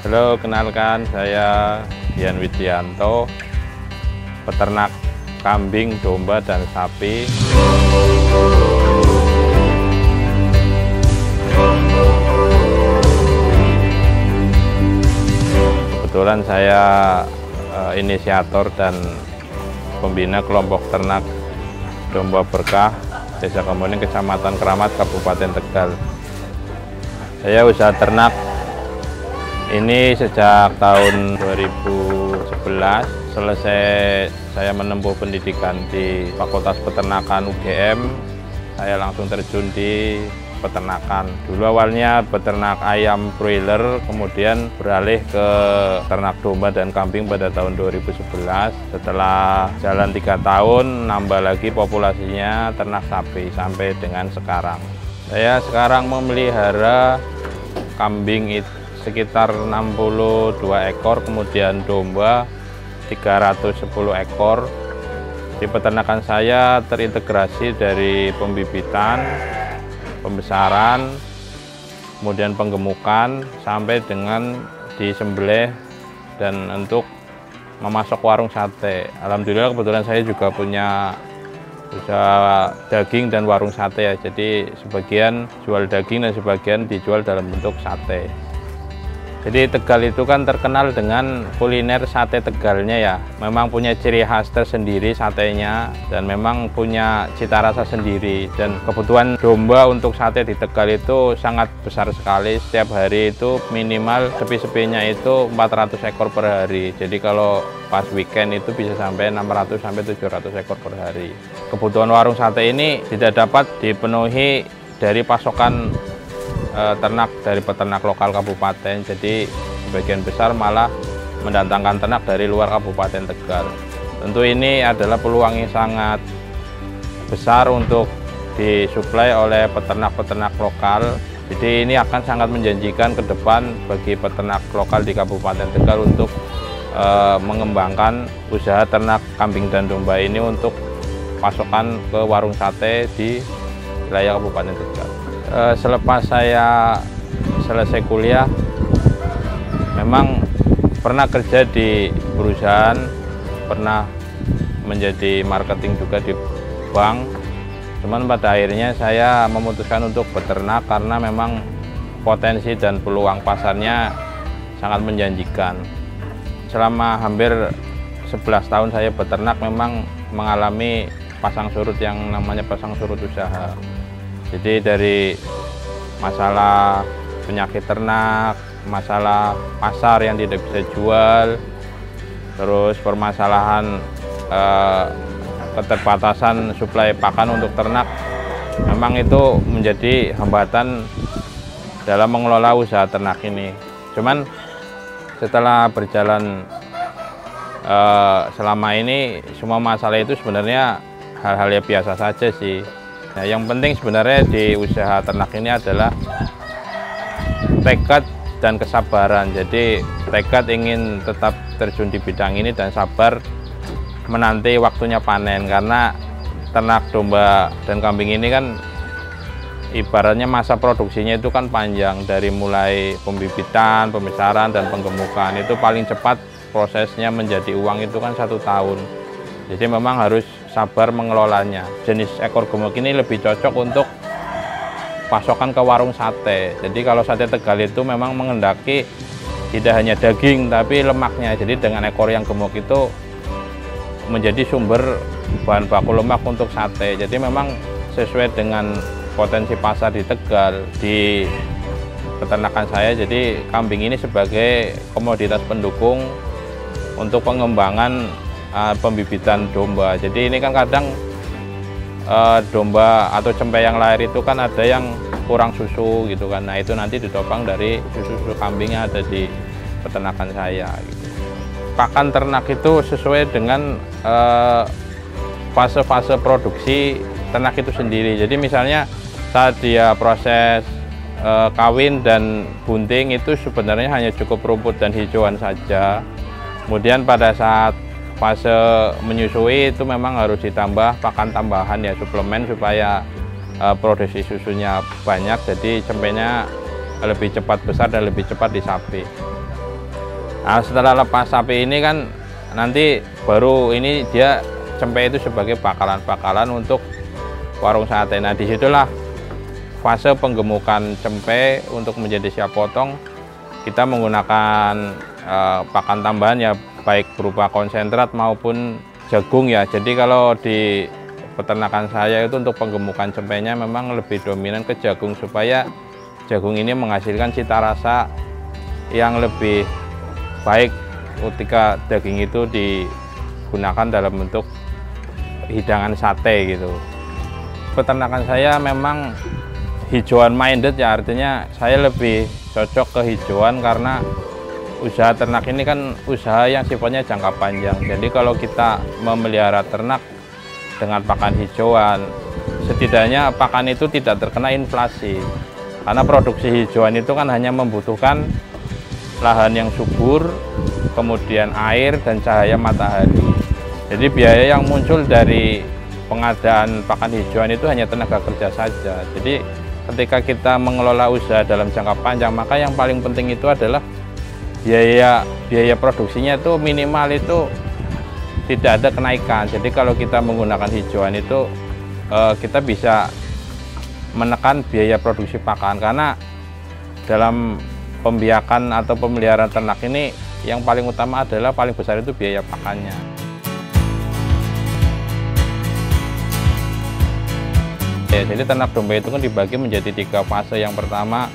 Halo, kenalkan saya Dian Widianto, peternak kambing, domba, dan sapi. Kebetulan saya inisiator dan pembina kelompok ternak domba berkah Desa Kemuning, Kecamatan Keramat, Kabupaten Tegal. Saya usaha ternak ini sejak tahun 2011. Selesai saya menempuh pendidikan di Fakultas Peternakan UGM, saya langsung terjun di peternakan. Dulu awalnya peternak ayam broiler, kemudian beralih ke ternak domba dan kambing pada tahun 2011. Setelah jalan 3 tahun, nambah lagi populasinya ternak sapi sampai dengan sekarang. Saya sekarang memelihara kambing itu sekitar 62 ekor, kemudian domba 310 ekor. Di peternakan saya terintegrasi dari pembibitan, pembesaran, kemudian penggemukan, sampai dengan disembelih dan untuk memasok warung sate. Alhamdulillah kebetulan saya juga punya usaha daging dan warung sate ya. Jadi sebagian jual daging dan sebagian dijual dalam bentuk sate. Jadi Tegal itu kan terkenal dengan kuliner sate Tegalnya ya. Memang punya ciri khas tersendiri satenya dan memang punya cita rasa sendiri. Dan kebutuhan domba untuk sate di Tegal itu sangat besar sekali. Setiap hari itu minimal sepi-sepinya itu 400 ekor per hari. Jadi kalau pas weekend itu bisa sampai 600 sampai 700 ekor per hari. Kebutuhan warung sate ini tidak dapat dipenuhi dari pasokan ternak dari peternak lokal kabupaten. Jadi sebagian besar malah mendatangkan ternak dari luar Kabupaten Tegal. Tentu ini adalah peluang yang sangat besar untuk disuplai oleh peternak-peternak lokal. Jadi ini akan sangat menjanjikan ke depan bagi peternak lokal di Kabupaten Tegal untuk mengembangkan usaha ternak kambing dan domba ini untuk pasokan ke warung sate di wilayah Kabupaten Tegal. Selepas saya selesai kuliah, memang pernah kerja di perusahaan, pernah menjadi marketing juga di bank. Cuman pada akhirnya saya memutuskan untuk beternak karena memang potensi dan peluang pasarnya sangat menjanjikan. Selama hampir 11 tahun saya beternak memang mengalami pasang surut yang namanya pasang surut usaha. Jadi dari masalah penyakit ternak, masalah pasar yang tidak bisa jual, terus permasalahan keterbatasan suplai pakan untuk ternak, memang itu menjadi hambatan dalam mengelola usaha ternak ini. Cuman setelah berjalan selama ini, semua masalah itu sebenarnya hal-hal yang biasa saja sih. Nah, yang penting sebenarnya di usaha ternak ini adalah tekad dan kesabaran. Jadi tekad ingin tetap terjun di bidang ini dan sabar menanti waktunya panen, karena ternak domba dan kambing ini kan ibaratnya masa produksinya itu kan panjang, dari mulai pembibitan, pembesaran, dan penggemukan. Itu paling cepat prosesnya menjadi uang itu kan 1 tahun. Jadi memang harus sabar mengelolanya. Jenis ekor gemuk ini lebih cocok untuk pasokan ke warung sate. Jadi kalau sate Tegal itu memang mengendaki tidak hanya daging tapi lemaknya. Jadi dengan ekor yang gemuk itu menjadi sumber bahan baku lemak untuk sate. Jadi memang sesuai dengan potensi pasar di Tegal, di peternakan saya. Jadi kambing ini sebagai komoditas pendukung untuk pengembangan pembibitan domba. Jadi ini kan kadang domba atau cempe yang lahir itu kan ada yang kurang susu gitu kan. Nah itu nanti ditopang dari susu-susu kambing yang ada di peternakan saya gitu. Pakan ternak itu sesuai dengan fase-fase produksi ternak itu sendiri. Jadi misalnya saat dia proses kawin dan bunting itu sebenarnya hanya cukup rumput dan hijauan saja. Kemudian pada saat fase menyusui itu memang harus ditambah pakan tambahan ya, suplemen, supaya produksi susunya banyak, jadi cempenya lebih cepat besar dan lebih cepat di sapi. Nah, setelah lepas sapi ini kan nanti baru ini dia cempe itu sebagai bakalan-bakalan untuk warung sate. Nah, disitulah fase penggemukan cempe untuk menjadi siap potong. Kita menggunakan pakan tambahan ya, baik berupa konsentrat maupun jagung ya. Jadi kalau di peternakan saya itu untuk penggemukan cempenya memang lebih dominan ke jagung, supaya jagung ini menghasilkan cita rasa yang lebih baik ketika daging itu digunakan dalam bentuk hidangan sate gitu. Peternakan saya memang hijauan minded ya, artinya saya lebih cocok ke hijauan karena usaha ternak ini kan usaha yang sifatnya jangka panjang. Jadi kalau kita memelihara ternak dengan pakan hijauan, setidaknya pakan itu tidak terkena inflasi. Karena produksi hijauan itu kan hanya membutuhkan lahan yang subur, kemudian air dan cahaya matahari. Jadi biaya yang muncul dari pengadaan pakan hijauan itu hanya tenaga kerja saja. Jadi ketika kita mengelola usaha dalam jangka panjang, maka yang paling penting itu adalah biaya produksinya itu minimal itu tidak ada kenaikan. Jadi kalau kita menggunakan hijauan itu kita bisa menekan biaya produksi pakan, karena dalam pembiakan atau pemeliharaan ternak ini yang paling utama adalah paling besar itu biaya pakannya. Ya, jadi ternak domba itu kan dibagi menjadi 3 fase. Yang pertama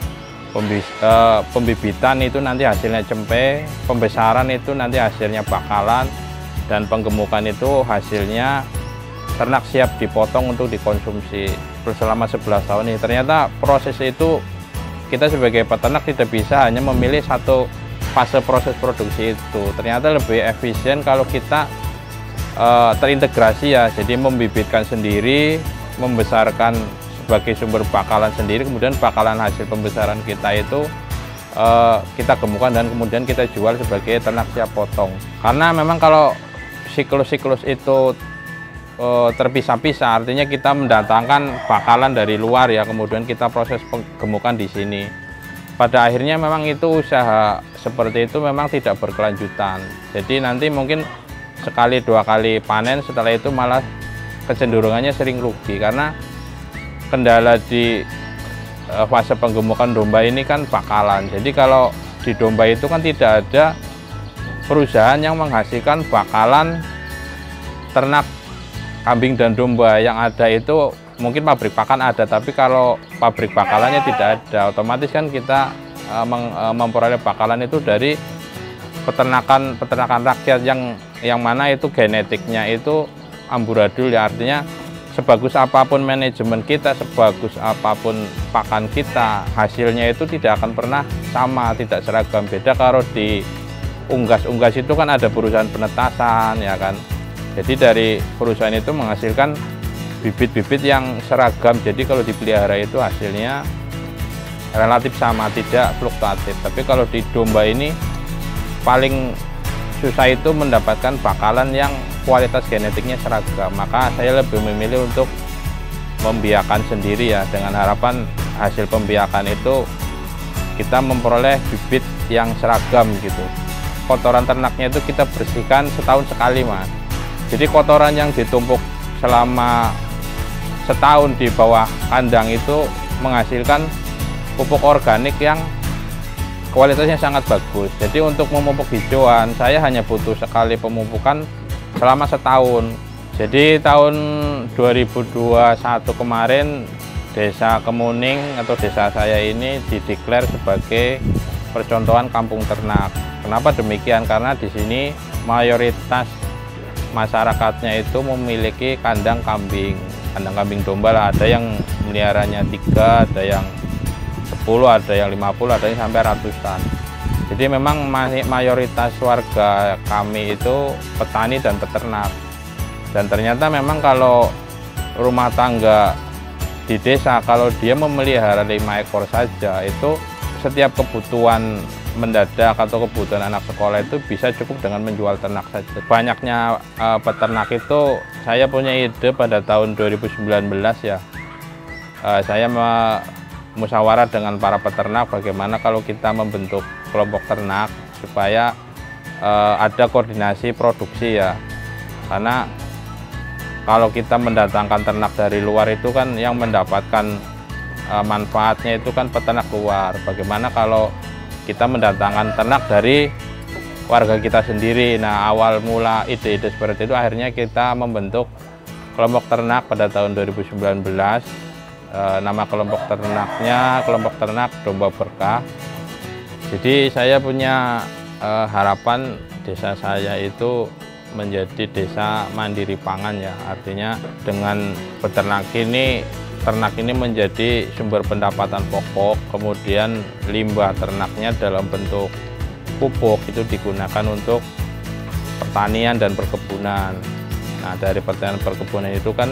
pembibitan itu nanti hasilnya cempe, pembesaran itu nanti hasilnya bakalan, dan penggemukan itu hasilnya ternak siap dipotong untuk dikonsumsi selama 11 tahun ini. Ternyata proses itu kita sebagai peternak tidak bisa hanya memilih satu fase proses produksi itu. Ternyata lebih efisien kalau kita terintegrasi ya, jadi membibitkan sendiri, membesarkan sebagai sumber bakalan sendiri, kemudian bakalan hasil pembesaran kita itu kita gemukan dan kemudian kita jual sebagai ternak siap potong. Karena memang kalau siklus-siklus itu terpisah-pisah, artinya kita mendatangkan bakalan dari luar ya, kemudian kita proses penggemukan di sini. Pada akhirnya memang itu usaha seperti itu memang tidak berkelanjutan. Jadi nanti mungkin sekali 2 kali panen, setelah itu malah kecenderungannya sering rugi, karena kendala di fase penggemukan domba ini kan bakalan. Jadi kalau di domba itu kan tidak ada perusahaan yang menghasilkan bakalan ternak kambing dan domba. Yang ada itu mungkin pabrik pakan ada, tapi kalau pabrik bakalannya tidak ada, otomatis kan kita memperoleh bakalan itu dari peternakan rakyat yang mana itu genetiknya itu amburadul ya, artinya sebagus apapun manajemen kita, sebagus apapun pakan kita, hasilnya itu tidak akan pernah sama, tidak seragam. Beda kalau di unggas itu kan ada perusahaan penetasan ya kan. Jadi dari perusahaan itu menghasilkan bibit-bibit yang seragam. Jadi kalau dipelihara itu hasilnya relatif sama, tidak fluktuatif. Tapi kalau di domba ini paling susah itu mendapatkan bakalan yang kualitas genetiknya seragam. Maka saya lebih memilih untuk membiakan sendiri ya, dengan harapan hasil pembiakan itu kita memperoleh bibit yang seragam gitu. Kotoran ternaknya itu kita bersihkan setahun sekali Mas. Jadi kotoran yang ditumpuk selama setahun di bawah kandang itu menghasilkan pupuk organik yang kualitasnya sangat bagus. Jadi untuk memupuk hijauan saya hanya butuh sekali pemupukan selama setahun. Jadi tahun 2021 kemarin Desa Kemuning atau desa saya ini dideklar sebagai percontohan kampung ternak. Kenapa demikian? Karena di sini mayoritas masyarakatnya itu memiliki kandang kambing domba lah. Ada yang meliharanya 3, ada yang 10, ada yang 50, ada yang sampai ratusan. Jadi memang mayoritas warga kami itu petani dan peternak. Dan ternyata memang kalau rumah tangga di desa, kalau dia memelihara 5 ekor saja, itu setiap kebutuhan mendadak atau kebutuhan anak sekolah itu bisa cukup dengan menjual ternak saja. Banyaknya peternak itu, saya punya ide pada tahun 2019 ya. Saya musyawarah dengan para peternak bagaimana kalau kita membentuk kelompok ternak supaya ada koordinasi produksi ya, karena kalau kita mendatangkan ternak dari luar itu kan yang mendapatkan manfaatnya itu kan peternak luar. Bagaimana kalau kita mendatangkan ternak dari warga kita sendiri? Nah, awal mula ide-ide seperti itu akhirnya kita membentuk kelompok ternak pada tahun 2019. Nama kelompok ternaknya kelompok ternak Domba Berkah. Jadi saya punya harapan desa saya itu menjadi desa mandiri pangan ya, artinya dengan beternak ini, ternak ini menjadi sumber pendapatan pokok, kemudian limbah ternaknya dalam bentuk pupuk itu digunakan untuk pertanian dan perkebunan. Nah, dari pertanian perkebunan itu kan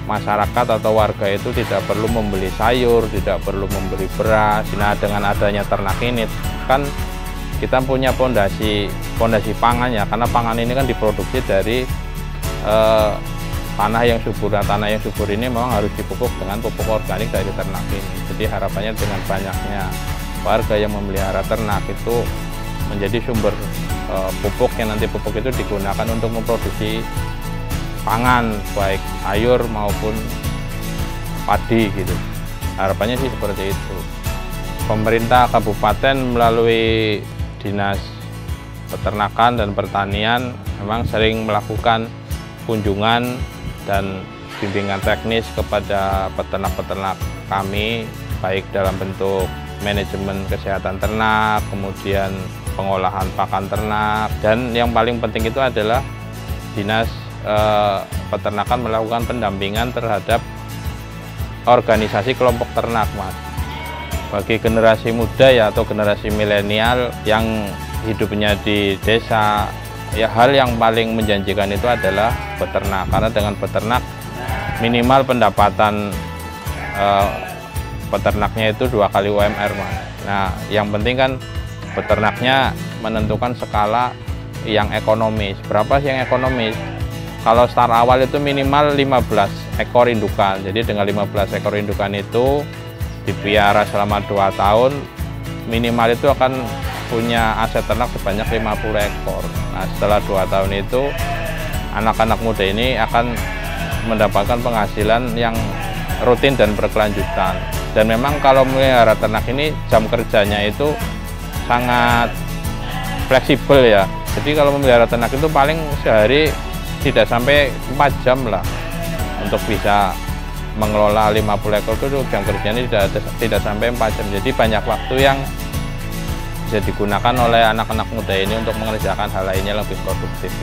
masyarakat atau warga itu tidak perlu membeli sayur, tidak perlu membeli beras. Nah, dengan adanya ternak ini kan kita punya fondasi pangan ya, karena pangan ini kan diproduksi dari tanah yang subur. Nah, tanah yang subur ini memang harus dipupuk dengan pupuk organik dari ternak ini. Jadi harapannya dengan banyaknya warga yang memelihara ternak itu menjadi sumber pupuk, yang nanti pupuk itu digunakan untuk memproduksi pangan baik sayur maupun padi gitu. Harapannya sih seperti itu. Pemerintah kabupaten melalui Dinas Peternakan dan Pertanian memang sering melakukan kunjungan dan bimbingan teknis kepada peternak-peternak kami, baik dalam bentuk manajemen kesehatan ternak, kemudian pengolahan pakan ternak, dan yang paling penting itu adalah Dinas Peternakan melakukan pendampingan terhadap organisasi kelompok ternak, Mas. Bagi generasi muda ya atau generasi milenial yang hidupnya di desa, ya hal yang paling menjanjikan itu adalah beternak, karena dengan beternak minimal pendapatan peternaknya itu 2 kali UMR, Mas. Nah, yang penting kan peternaknya menentukan skala yang ekonomis. Berapa sih yang ekonomis? Kalau start awal itu minimal 15 ekor indukan. Jadi dengan 15 ekor indukan itu dipiara selama 2 tahun, minimal itu akan punya aset ternak sebanyak 50 ekor. Nah, setelah 2 tahun itu anak-anak muda ini akan mendapatkan penghasilan yang rutin dan berkelanjutan. Dan memang kalau melihara ternak ini jam kerjanya itu sangat fleksibel ya. Jadi kalau memelihara ternak itu paling sehari tidak sampai 4 jam lah untuk bisa mengelola 50 ekor itu. Jam kerjanya tidak sampai 4 jam. Jadi banyak waktu yang bisa digunakan oleh anak-anak muda ini untuk mengerjakan hal lainnya lebih produktif.